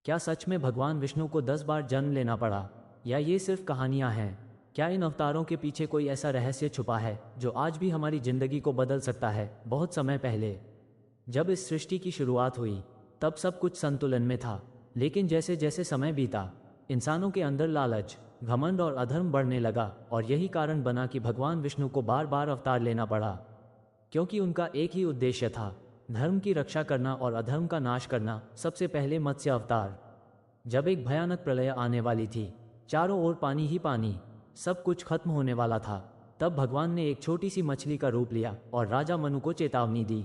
क्या सच में भगवान विष्णु को 10 बार जन्म लेना पड़ा, या ये सिर्फ कहानियां हैं? क्या इन अवतारों के पीछे कोई ऐसा रहस्य छुपा है जो आज भी हमारी जिंदगी को बदल सकता है? बहुत समय पहले जब इस सृष्टि की शुरुआत हुई, तब सब कुछ संतुलन में था। लेकिन जैसे जैसे समय बीता, इंसानों के अंदर लालच, घमंड और अधर्म बढ़ने लगा, और यही कारण बना कि भगवान विष्णु को बार बार अवतार लेना पड़ा। क्योंकि उनका एक ही उद्देश्य था, धर्म की रक्षा करना और अधर्म का नाश करना। सबसे पहले मत्स्य अवतार। जब एक भयानक प्रलय आने वाली थी, चारों ओर पानी ही पानी, सब कुछ खत्म होने वाला था, तब भगवान ने एक छोटी सी मछली का रूप लिया और राजा मनु को चेतावनी दी।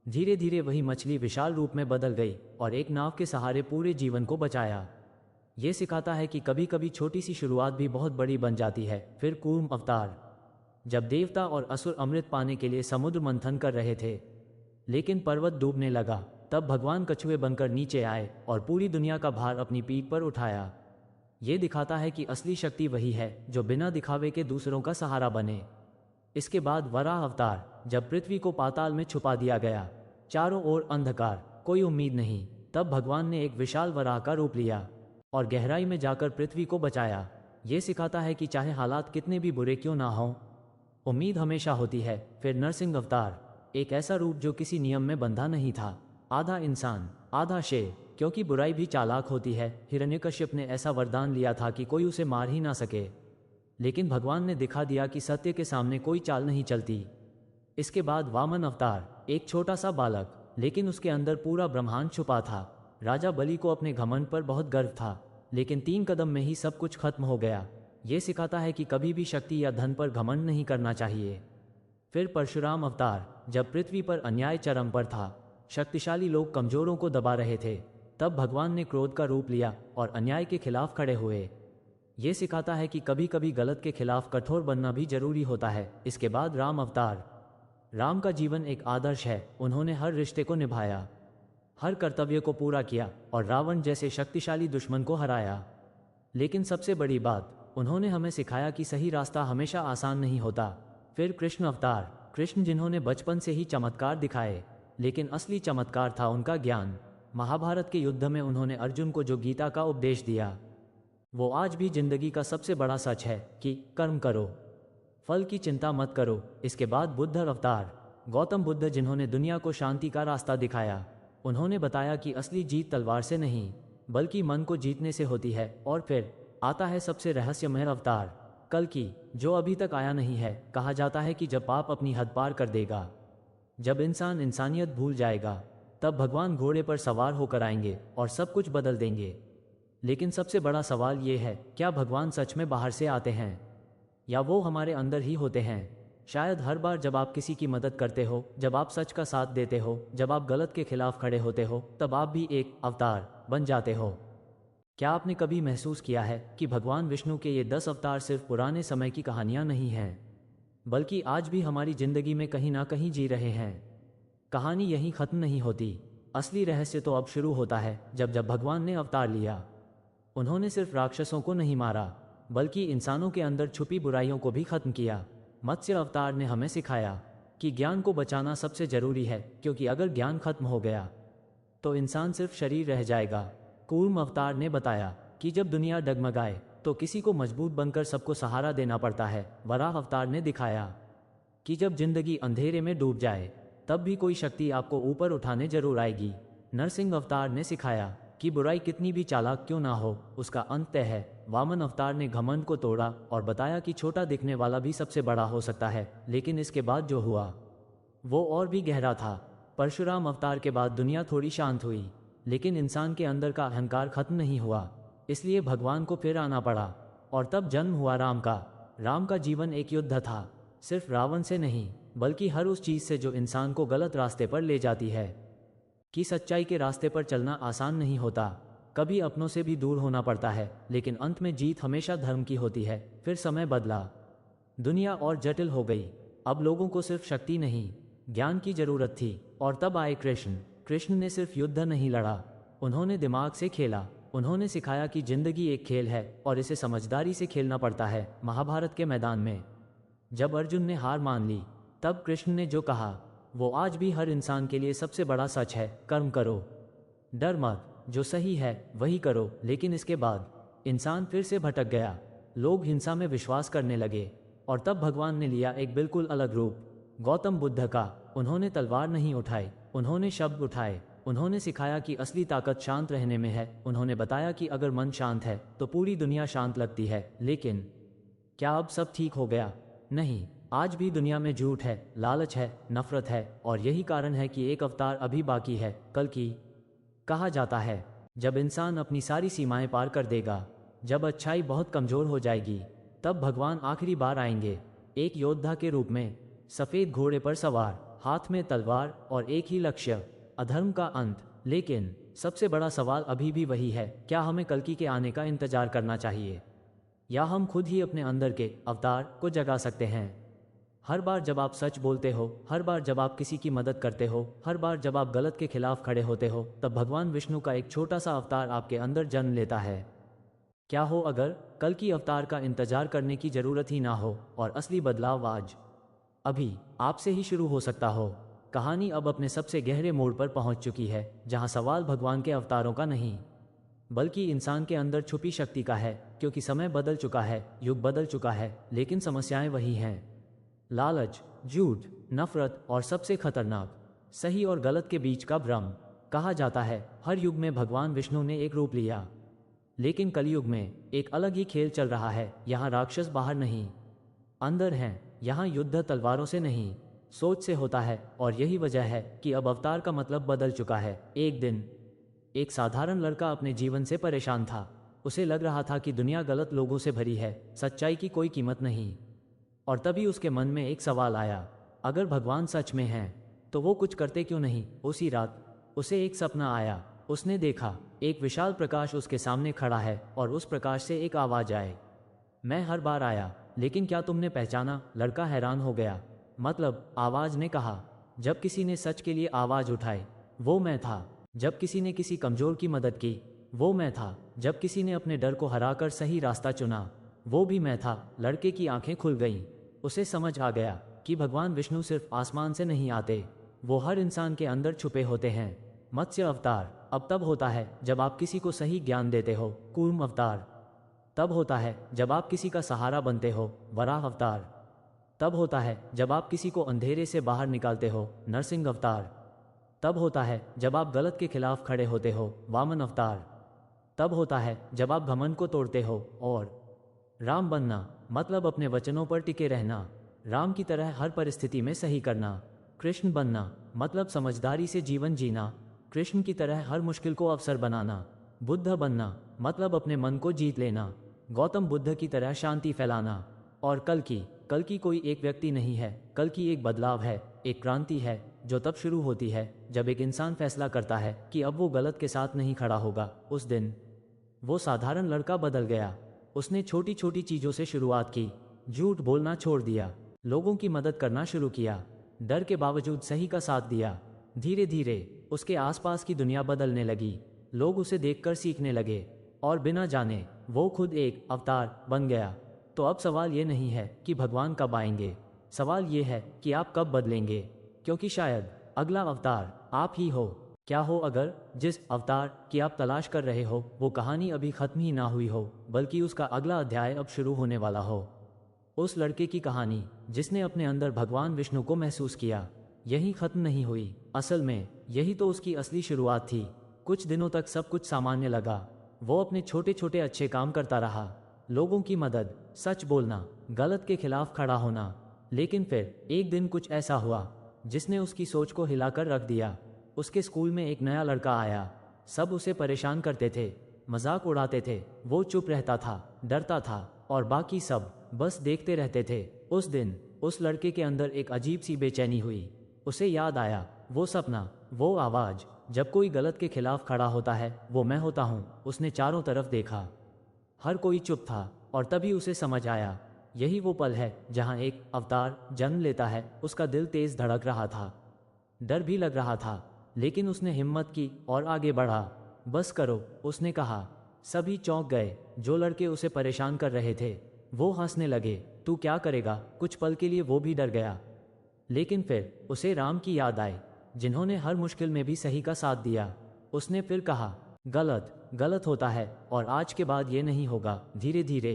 धीरे धीरे वही मछली विशाल रूप में बदल गई और एक नाव के सहारे पूरे जीवन को बचाया। ये सिखाता है कि कभी कभी छोटी सी शुरुआत भी बहुत बड़ी बन जाती है। फिर कूर्म अवतार। जब देवता और असुर अमृत पाने के लिए समुद्र मंथन कर रहे थे, लेकिन पर्वत डूबने लगा, तब भगवान कछुए बनकर नीचे आए और पूरी दुनिया का भार अपनी पीठ पर उठाया। ये दिखाता है कि असली शक्ति वही है जो बिना दिखावे के दूसरों का सहारा बने। इसके बाद वराह अवतार। जब पृथ्वी को पाताल में छुपा दिया गया, चारों ओर अंधकार, कोई उम्मीद नहीं, तब भगवान ने एक विशाल वराह का रूप लिया और गहराई में जाकर पृथ्वी को बचाया। ये सिखाता है कि चाहे हालात कितने भी बुरे क्यों ना हों, उम्मीद हमेशा होती है। फिर नरसिंह अवतार। एक ऐसा रूप जो किसी नियम में बंधा नहीं था, आधा इंसान आधा शेर, क्योंकि बुराई भी चालाक होती है। हिरण्यकश्यप ने ऐसा वरदान लिया था कि कोई उसे मार ही ना सके, लेकिन भगवान ने दिखा दिया कि सत्य के सामने कोई चाल नहीं चलती। इसके बाद वामन अवतार। एक छोटा सा बालक, लेकिन उसके अंदर पूरा ब्रह्मांड छुपा था। राजा बलि को अपने घमंड पर बहुत गर्व था, लेकिन 3 कदम में ही सब कुछ खत्म हो गया। ये सिखाता है कि कभी भी शक्ति या धन पर घमंड नहीं करना चाहिए। फिर परशुराम अवतार। जब पृथ्वी पर अन्याय चरम पर था, शक्तिशाली लोग कमजोरों को दबा रहे थे, तब भगवान ने क्रोध का रूप लिया और अन्याय के खिलाफ खड़े हुए। ये सिखाता है कि कभी कभी गलत के खिलाफ कठोर बनना भी जरूरी होता है। इसके बाद राम अवतार। राम का जीवन एक आदर्श है। उन्होंने हर रिश्ते को निभाया, हर कर्तव्य को पूरा किया और रावण जैसे शक्तिशाली दुश्मन को हराया। लेकिन सबसे बड़ी बात, उन्होंने हमें सिखाया कि सही रास्ता हमेशा आसान नहीं होता। फिर कृष्ण अवतार। कृष्ण जिन्होंने बचपन से ही चमत्कार दिखाए, लेकिन असली चमत्कार था उनका ज्ञान। महाभारत के युद्ध में उन्होंने अर्जुन को जो गीता का उपदेश दिया, वो आज भी जिंदगी का सबसे बड़ा सच है कि कर्म करो, फल की चिंता मत करो। इसके बाद बुद्ध अवतार। गौतम बुद्ध जिन्होंने दुनिया को शांति का रास्ता दिखाया, उन्होंने बताया कि असली जीत तलवार से नहीं, बल्कि मन को जीतने से होती है। और फिर आता है सबसे रहस्यमय अवतार, कल्कि, जो अभी तक आया नहीं है। कहा जाता है कि जब पाप अपनी हद पार कर देगा, जब इंसान इंसानियत भूल जाएगा, तब भगवान घोड़े पर सवार होकर आएंगे और सब कुछ बदल देंगे। लेकिन सबसे बड़ा सवाल ये है, क्या भगवान सच में बाहर से आते हैं, या वो हमारे अंदर ही होते हैं? शायद हर बार जब आप किसी की मदद करते हो, जब आप सच का साथ देते हो, जब आप गलत के खिलाफ खड़े होते हो, तब आप भी एक अवतार बन जाते हो। क्या आपने कभी महसूस किया है कि भगवान विष्णु के ये 10 अवतार सिर्फ पुराने समय की कहानियां नहीं हैं, बल्कि आज भी हमारी जिंदगी में कहीं ना कहीं जी रहे हैं? कहानी यहीं खत्म नहीं होती। असली रहस्य तो अब शुरू होता है, जब जब भगवान ने अवतार लिया। उन्होंने सिर्फ राक्षसों को नहीं मारा, बल्कि इंसानों के अंदर छुपी बुराइयों को भी खत्म किया। मत्स्य अवतार ने हमें सिखाया कि ज्ञान को बचाना सबसे जरूरी है, क्योंकि अगर ज्ञान खत्म हो गया तो इंसान सिर्फ शरीर रह जाएगा। कूर्म अवतार ने बताया कि जब दुनिया डगमगाए तो किसी को मजबूत बनकर सबको सहारा देना पड़ता है। वराह अवतार ने दिखाया कि जब जिंदगी अंधेरे में डूब जाए, तब भी कोई शक्ति आपको ऊपर उठाने जरूर आएगी। नरसिंह अवतार ने सिखाया कि बुराई कितनी भी चालाक क्यों ना हो, उसका अंत तय है। वामन अवतार ने घमंड को तोड़ा और बताया कि छोटा दिखने वाला भी सबसे बड़ा हो सकता है। लेकिन इसके बाद जो हुआ, वो और भी गहरा था। परशुराम अवतार के बाद दुनिया थोड़ी शांत हुई, लेकिन इंसान के अंदर का अहंकार खत्म नहीं हुआ, इसलिए भगवान को फिर आना पड़ा। और तब जन्म हुआ राम का। राम का जीवन एक युद्ध था, सिर्फ रावण से नहीं, बल्कि हर उस चीज से जो इंसान को गलत रास्ते पर ले जाती है। कि सच्चाई के रास्ते पर चलना आसान नहीं होता, कभी अपनों से भी दूर होना पड़ता है, लेकिन अंत में जीत हमेशा धर्म की होती है। फिर समय बदला, दुनिया और जटिल हो गई। अब लोगों को सिर्फ शक्ति नहीं, ज्ञान की जरूरत थी। और तब आए कृष्ण। कृष्ण ने सिर्फ युद्ध नहीं लड़ा, उन्होंने दिमाग से खेला। उन्होंने सिखाया कि जिंदगी एक खेल है और इसे समझदारी से खेलना पड़ता है। महाभारत के मैदान में जब अर्जुन ने हार मान ली, तब कृष्ण ने जो कहा, वो आज भी हर इंसान के लिए सबसे बड़ा सच है, कर्म करो, डर मत। जो सही है वही करो। लेकिन इसके बाद इंसान फिर से भटक गया। लोग हिंसा में विश्वास करने लगे और तब भगवान ने लिया एक बिल्कुल अलग रूप, गौतम बुद्ध का। उन्होंने तलवार नहीं उठाई, उन्होंने शब्द उठाए। उन्होंने सिखाया कि असली ताकत शांत रहने में है। उन्होंने बताया कि अगर मन शांत है तो पूरी दुनिया शांत लगती है। लेकिन क्या अब सब ठीक हो गया? नहीं, आज भी दुनिया में झूठ है, लालच है, नफरत है, और यही कारण है कि एक अवतार अभी बाकी है, कल की। कहा जाता है जब इंसान अपनी सारी सीमाएं पार कर देगा, जब अच्छाई बहुत कमजोर हो जाएगी, तब भगवान आखिरी बार आएंगे, एक योद्धा के रूप में, सफेद घोड़े पर सवार, हाथ में तलवार और एक ही लक्ष्य, अधर्म का अंत। लेकिन सबसे बड़ा सवाल अभी भी वही है, क्या हमें कल्कि के आने का इंतजार करना चाहिए, या हम खुद ही अपने अंदर के अवतार को जगा सकते हैं? हर बार जब आप सच बोलते हो, हर बार जब आप किसी की मदद करते हो, हर बार जब आप गलत के खिलाफ खड़े होते हो, तब भगवान विष्णु का एक छोटा सा अवतार आपके अंदर जन्म लेता है। क्या हो अगर कल की अवतार का इंतजार करने की जरूरत ही ना हो और असली बदलाव आज अभी आपसे ही शुरू हो सकता हो? कहानी अब अपने सबसे गहरे मोड़ पर पहुंच चुकी है, जहां सवाल भगवान के अवतारों का नहीं बल्कि इंसान के अंदर छुपी शक्ति का है। क्योंकि समय बदल चुका है, युग बदल चुका है, लेकिन समस्याएं वही हैं। लालच, झूठ, नफरत और सबसे खतरनाक, सही और गलत के बीच का भ्रम। कहा जाता है हर युग में भगवान विष्णु ने एक रूप लिया, लेकिन कलयुग में एक अलग ही खेल चल रहा है। यहाँ राक्षस बाहर नहीं, अंदर हैं। यहाँ युद्ध तलवारों से नहीं, सोच से होता है। और यही वजह है कि अब अवतार का मतलब बदल चुका है। एक दिन एक साधारण लड़का अपने जीवन से परेशान था। उसे लग रहा था कि दुनिया गलत लोगों से भरी है, सच्चाई की कोई कीमत नहीं। और तभी उसके मन में एक सवाल आया, अगर भगवान सच में हैं तो वो कुछ करते क्यों नहीं? उसी रात उसे एक सपना आया। उसने देखा एक विशाल प्रकाश उसके सामने खड़ा है और उस प्रकाश से एक आवाज आए, मैं हर बार आया, लेकिन क्या तुमने पहचाना? लड़का हैरान हो गया। मतलब? आवाज ने कहा, जब किसी ने सच के लिए आवाज उठाई वो मैं था। जब किसी ने किसी कमजोर की मदद की वो मैं था। जब किसी ने अपने डर को हराकर सही रास्ता चुना वो भी मैं था। लड़के की आंखें खुल गईं। उसे समझ आ गया कि भगवान विष्णु सिर्फ आसमान से नहीं आते, वो हर इंसान के अंदर छुपे होते हैं। मत्स्य अवतार अब तब होता है जब आप किसी को सही ज्ञान देते हो। कूर्म अवतार तब होता है जब आप किसी का सहारा बनते हो। वराह अवतार तब होता है जब आप किसी को अंधेरे से बाहर निकालते हो। नरसिंह अवतार तब होता है जब आप गलत के खिलाफ खड़े होते हो। वामन अवतार तब होता है जब आप घमंड को तोड़ते हो। और राम बनना मतलब अपने वचनों पर टिके रहना, राम की तरह हर परिस्थिति में सही करना। कृष्ण बनना मतलब समझदारी से जीवन जीना, कृष्ण की तरह हर मुश्किल को अवसर बनाना। बुद्ध बनना मतलब अपने मन को जीत लेना, गौतम बुद्ध की तरह शांति फैलाना। और कल की कोई एक व्यक्ति नहीं है, कल की एक बदलाव है, एक क्रांति है जो तब शुरू होती है जब एक इंसान फैसला करता है कि अब वो गलत के साथ नहीं खड़ा होगा। उस दिन वो साधारण लड़का बदल गया। उसने छोटी छोटी चीजों से शुरुआत की, झूठ बोलना छोड़ दिया, लोगों की मदद करना शुरू किया, डर के बावजूद सही का साथ दिया। धीरे धीरे उसके आसपास की दुनिया बदलने लगी। लोग उसे देखकर सीखने लगे और बिना जाने वो खुद एक अवतार बन गया। तो अब सवाल ये नहीं है कि भगवान कब आएंगे, सवाल ये है कि आप कब बदलेंगे, क्योंकि शायद अगला अवतार आप ही हो। क्या हो अगर जिस अवतार की आप तलाश कर रहे हो वो कहानी अभी खत्म ही ना हुई हो, बल्कि उसका अगला अध्याय अब शुरू होने वाला हो। उस लड़के की कहानी जिसने अपने अंदर भगवान विष्णु को महसूस किया, यही खत्म नहीं हुई। असल में यही तो उसकी असली शुरुआत थी। कुछ दिनों तक सब कुछ सामान्य लगा। वो अपने छोटे छोटे अच्छे काम करता रहा, लोगों की मदद, सच बोलना, गलत के खिलाफ खड़ा होना। लेकिन फिर एक दिन कुछ ऐसा हुआ जिसने उसकी सोच को हिलाकर रख दिया। उसके स्कूल में एक नया लड़का आया। सब उसे परेशान करते थे, मजाक उड़ाते थे। वो चुप रहता था, डरता था, और बाकी सब बस देखते रहते थे। उस दिन उस लड़के के अंदर एक अजीब सी बेचैनी हुई। उसे याद आया वो सपना, वो आवाज, जब कोई गलत के खिलाफ खड़ा होता है वो मैं होता हूँ। उसने चारों तरफ देखा, हर कोई चुप था, और तभी उसे समझ आया यही वो पल है जहाँ एक अवतार जन्म लेता है। उसका दिल तेज धड़क रहा था, डर भी लग रहा था, लेकिन उसने हिम्मत की और आगे बढ़ा। बस करो, उसने कहा। सभी चौंक गए। जो लड़के उसे परेशान कर रहे थे वो हंसने लगे। तू क्या करेगा? कुछ पल के लिए वो भी डर गया, लेकिन फिर उसे राम की याद आई, जिन्होंने हर मुश्किल में भी सही का साथ दिया। उसने फिर कहा, गलत गलत होता है, और आज के बाद ये नहीं होगा। धीरे धीरे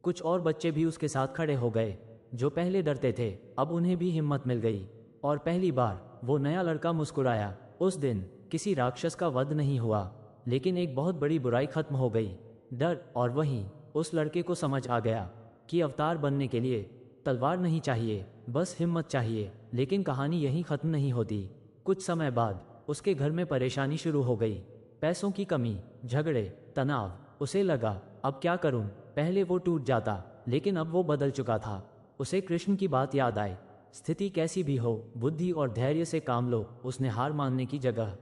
कुछ और बच्चे भी उसके साथ खड़े हो गए। जो पहले डरते थे, अब उन्हें भी हिम्मत मिल गई, और पहली बार वो नया लड़का मुस्कुराया। उस दिन किसी राक्षस का वध नहीं हुआ, लेकिन एक बहुत बड़ी बुराई खत्म हो गई। डर, और वहीं उस लड़के को समझ आ गया कि अवतार बनने के लिए तलवार नहीं चाहिए, बस हिम्मत चाहिए। लेकिन कहानी यहीं खत्म नहीं होती। कुछ समय बाद उसके घर में परेशानी शुरू हो गई। पैसों की कमी, झगड़े, तनाव। उसे लगा, अब क्या करूं? पहले वो टूट जाता, लेकिन अब वो बदल चुका था। उसे कृष्ण की बात याद आई, स्थिति कैसी भी हो, बुद्धि और धैर्य से काम लो। उसने हार मानने की जगह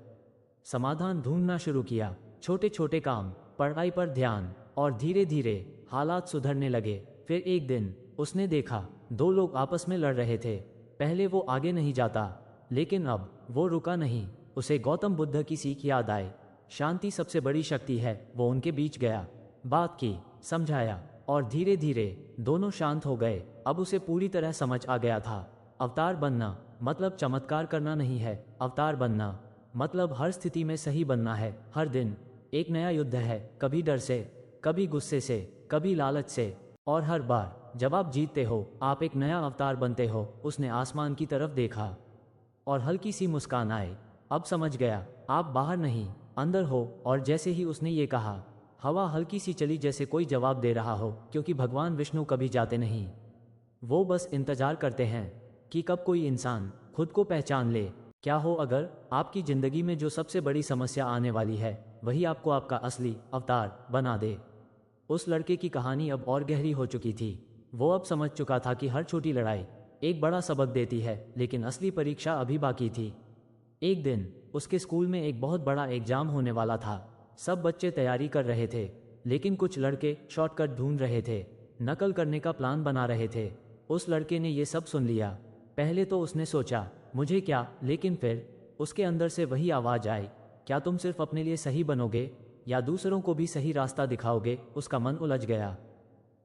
समाधान ढूंढना शुरू किया। छोटे छोटे काम, पढ़ाई पर ध्यान, और धीरे धीरे हालात सुधरने लगे। फिर एक दिन उसने देखा, दो लोग आपस में लड़ रहे थे। पहले वो आगे नहीं जाता, लेकिन अब वो रुका नहीं। उसे गौतम बुद्ध की सीख याद आई, शांति सबसे बड़ी शक्ति है। वो उनके बीच गया, बात की, समझाया, और धीरे धीरे दोनों शांत हो गए। अब उसे पूरी तरह समझ आ गया था, अवतार बनना मतलब चमत्कार करना नहीं है। अवतार बनना मतलब हर स्थिति में सही बनना है। हर दिन एक नया युद्ध है, कभी डर से, कभी गुस्से से, कभी लालच से, और हर बार जब आप जीतते हो, आप एक नया अवतार बनते हो। उसने आसमान की तरफ देखा और हल्की सी मुस्कान आई। अब समझ गया, आप बाहर नहीं, अंदर हो। और जैसे ही उसने ये कहा, हवा हल्की सी चली, जैसे कोई जवाब दे रहा हो, क्योंकि भगवान विष्णु कभी जाते नहीं। वो बस इंतजार करते हैं कि कब कोई इंसान खुद को पहचान ले। क्या हो अगर आपकी जिंदगी में जो सबसे बड़ी समस्या आने वाली है, वही आपको आपका असली अवतार बना दे। उस लड़के की कहानी अब और गहरी हो चुकी थी। वो अब समझ चुका था कि हर छोटी लड़ाई एक बड़ा सबक देती है, लेकिन असली परीक्षा अभी बाकी थी। एक दिन उसके स्कूल में एक बहुत बड़ा एग्जाम होने वाला था। सब बच्चे तैयारी कर रहे थे, लेकिन कुछ लड़के शॉर्टकट ढूंढ रहे थे, नकल करने का प्लान बना रहे थे। उस लड़के ने ये सब सुन लिया। पहले तो उसने सोचा, मुझे क्या, लेकिन फिर उसके अंदर से वही आवाज़ आई, क्या तुम सिर्फ अपने लिए सही बनोगे या दूसरों को भी सही रास्ता दिखाओगे? उसका मन उलझ गया।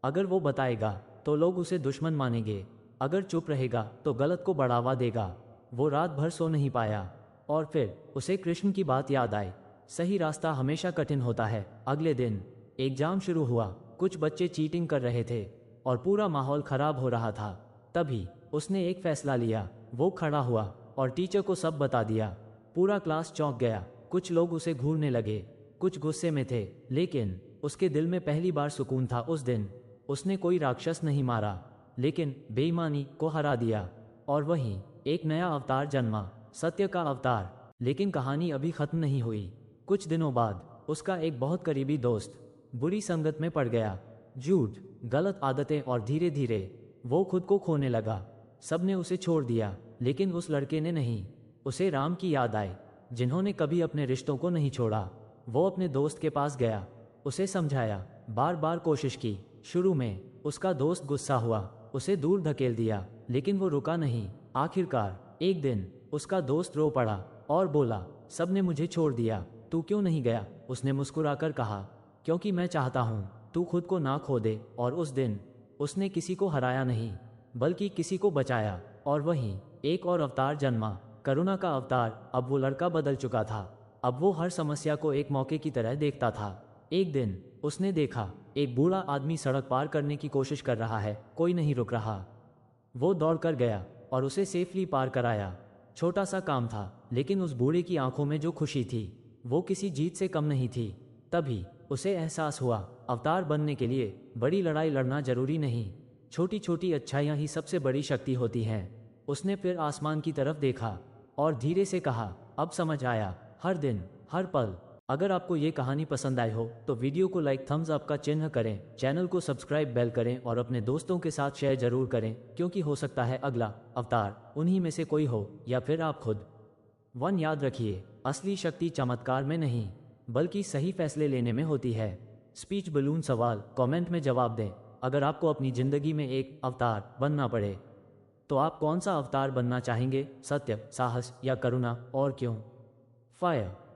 अगर वो बताएगा तो लोग उसे दुश्मन मानेंगे, अगर चुप रहेगा तो गलत को बढ़ावा देगा। वो रात भर सो नहीं पाया, और फिर उसे कृष्ण की बात याद आई, सही रास्ता हमेशा कठिन होता है। अगले दिन एग्जाम शुरू हुआ। कुछ बच्चे चीटिंग कर रहे थे और पूरा माहौल खराब हो रहा था। तभी उसने एक फैसला लिया। वो खड़ा हुआ और टीचर को सब बता दिया। पूरा क्लास चौंक गया। कुछ लोग उसे घूरने लगे, कुछ गुस्से में थे, लेकिन उसके दिल में पहली बार सुकून था। उस दिन उसने कोई राक्षस नहीं मारा, लेकिन बेईमानी को हरा दिया, और वहीं एक नया अवतार जन्मा, सत्य का अवतार। लेकिन कहानी अभी खत्म नहीं हुई। कुछ दिनों बाद उसका एक बहुत करीबी दोस्त बुरी संगत में पड़ गया। झूठ, गलत आदतें, और धीरे धीरे वो खुद को खोने लगा। सबने उसे छोड़ दिया, लेकिन उस लड़के ने नहीं। उसे राम की याद आई, जिन्होंने कभी अपने रिश्तों को नहीं छोड़ा। वो अपने दोस्त के पास गया, उसे समझाया, बार बार कोशिश की। शुरू में उसका दोस्त गुस्सा हुआ, उसे दूर धकेल दिया, लेकिन वो रुका नहीं। आखिरकार एक दिन उसका दोस्त रो पड़ा और बोला, सबने मुझे छोड़ दिया, तू क्यों नहीं गया? उसने मुस्कुराकर कहा, क्योंकि मैं चाहता हूँ तू खुद को ना खो दे। और उस दिन उसने किसी को हराया नहीं, बल्कि किसी को बचाया। और वहीं एक और अवतार जन्मा, करुणा का अवतार। अब वो लड़का बदल चुका था। अब वो हर समस्या को एक मौके की तरह देखता था। एक दिन उसने देखा, एक बूढ़ा आदमी सड़क पार करने की कोशिश कर रहा है, कोई नहीं रुक रहा। वो दौड़कर गया और उसे सेफली पार कराया। छोटा सा काम था, लेकिन उस बूढ़े की आंखों में जो खुशी थी, वो किसी जीत से कम नहीं थी। तभी उसे एहसास हुआ, अवतार बनने के लिए बड़ी लड़ाई लड़ना जरूरी नहीं, छोटी छोटी अच्छाइयाँ ही सबसे बड़ी शक्ति होती हैं। उसने फिर आसमान की तरफ देखा और धीरे से कहा, अब समझ आया, हर दिन, हर पल। अगर आपको ये कहानी पसंद आई हो तो वीडियो को लाइक, थम्स अप का चिन्ह करें, चैनल को सब्सक्राइब, बेल करें, और अपने दोस्तों के साथ शेयर जरूर करें, क्योंकि हो सकता है अगला अवतार उन्हीं में से कोई हो, या फिर आप खुद। वन याद रखिए, असली शक्ति चमत्कार में नहीं, बल्कि सही फैसले लेने में होती है। स्पीच बलून सवाल कमेंट में जवाब दें। अगर आपको अपनी जिंदगी में एक अवतार बनना पड़े तो आप कौन सा अवतार बनना चाहेंगे? सत्य, साहस या करुणा? और क्यों? फायर।